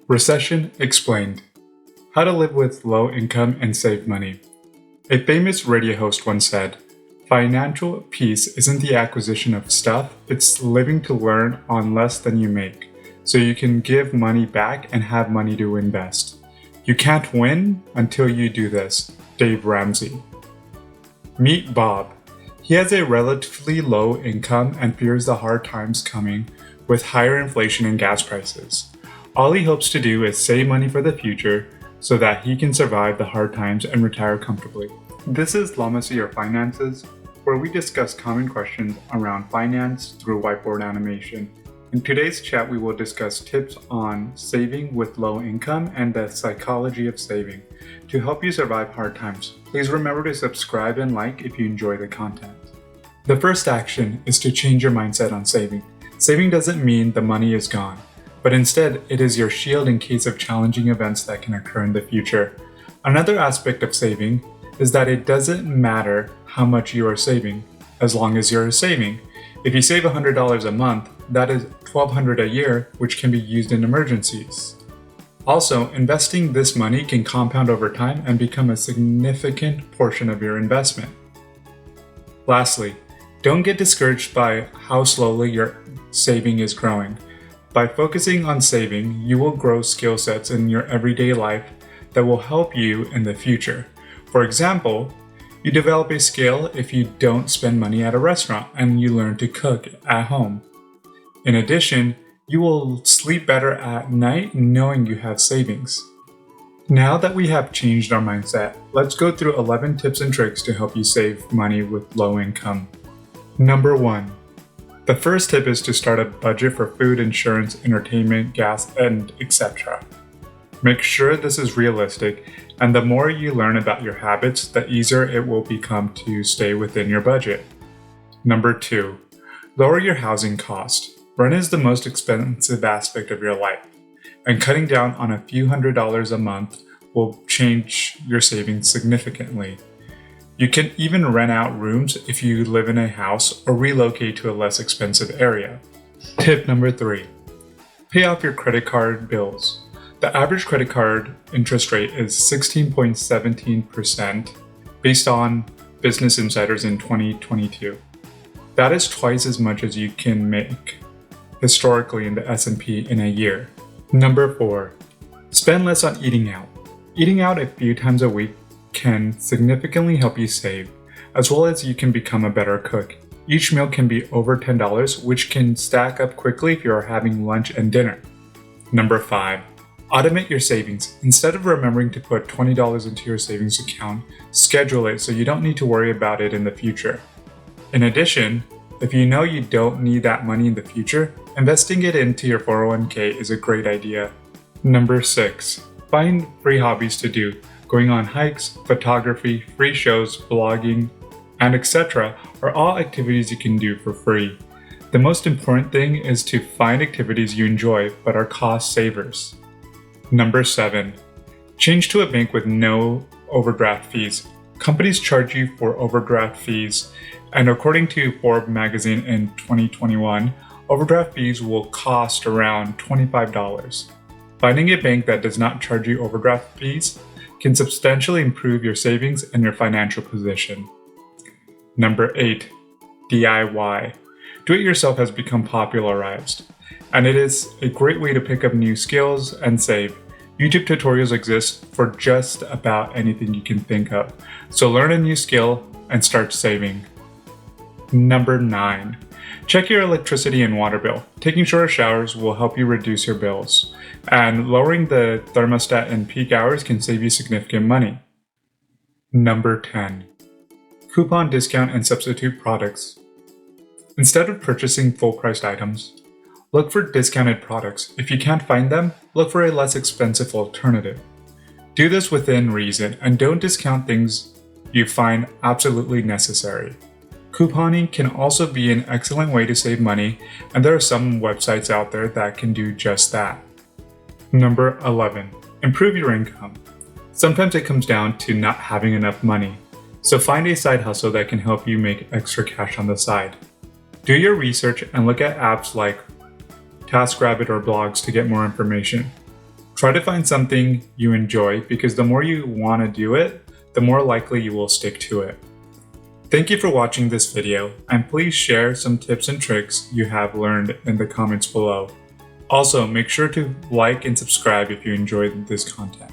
Recession Explained: How to Live with Low Income and Save Money. A famous radio host once said, "Financial peace isn't the acquisition of stuff, it's living to learn on less than you make, so you can give money back and have money to invest. You can't win until you do this." Dave Ramsey. Meet Bob. He has a relatively low income and fears the hard times coming with higher inflation and gas prices. All he hopes to do is save money for the future so that he can survive the hard times and retire comfortably. This is Lamacy or Finances, where we discuss common questions around finance through whiteboard animation. In today's chat, we will discuss tips on saving with low income and the psychology of saving to help you survive hard times. Please remember to subscribe and like if you enjoy the content. The first action is to change your mindset on saving. Saving doesn't mean the money is gone, but instead it is your shield in case of challenging events that can occur in the future. Another aspect of saving is that it doesn't matter how much you are saving, as long as you're saving. If you save $100 a month, that is $1,200 a year, which can be used in emergencies. Also, investing this money can compound over time and become a significant portion of your investment. Lastly, don't get discouraged by how slowly your saving is growing. By focusing on saving, you will grow skill sets in your everyday life that will help you in the future. For example, you develop a skill if you don't spend money at a restaurant and you learn to cook at home. In addition, you will sleep better at night knowing you have savings. Now that we have changed our mindset, let's go through 11 tips and tricks to help you save money with low income. Number 1. The first tip is to start a budget for food, insurance, entertainment, gas, and etc. Make sure this is realistic, and the more you learn about your habits, the easier it will become to stay within your budget. Number 2. Lower your housing cost. Rent is the most expensive aspect of your life, and cutting down on a few $100s a month will change your savings significantly. You can even rent out rooms if you live in a house or relocate to a less expensive area. Tip number 3. Pay off your credit card bills. The average credit card interest rate is 16.17% based on Business Insiders in 2022. That is twice as much as you can make historically in the S&P in a year. Number 4. Spend less on eating out. Eating out a few times a week can significantly help you save, as well as you can become a better cook. Each meal can be over $10, which can stack up quickly if you are having lunch and dinner. Number 5. Automate your savings. Instead of remembering to put $20 into your savings account, schedule it so you don't need to worry about it in the future. In addition, if you know you don't need that money in the future, investing it into your 401k is a great idea. Number 6. Find free hobbies to do. Going on hikes, photography, free shows, blogging, and etc. are all activities you can do for free. The most important thing is to find activities you enjoy but are cost savers. Number 7. Change to a bank with no overdraft fees. Companies charge you for overdraft fees, and according to Forbes magazine in 2021, overdraft fees will cost around $25. Finding a bank that does not charge you overdraft fees can substantially improve your savings and your financial position. Number 8. DIY. Do-it-yourself has become popularized, and it is a great way to pick up new skills and save. YouTube tutorials exist for just about anything you can think of, so learn a new skill and start saving. Number 9. Check your electricity and water bill. Taking shorter showers will help you reduce your bills, and lowering the thermostat in peak hours can save you significant money. Number 10. Coupon, discount, and substitute products. Instead of purchasing full-priced items, look for discounted products. If you can't find them, look for a less expensive alternative. Do this within reason, and don't discount things you find absolutely necessary. Couponing can also be an excellent way to save money, and there are some websites out there that can do just that. Number 11. Improve your income. Sometimes it comes down to not having enough money, so find a side hustle that can help you make extra cash on the side. Do your research and look at apps like TaskRabbit or blogs to get more information. Try to find something you enjoy because the more you want to do it, the more likely you will stick to it. Thank you for watching this video, and please share some tips and tricks you have learned in the comments below. Also, make sure to like and subscribe if you enjoyed this content.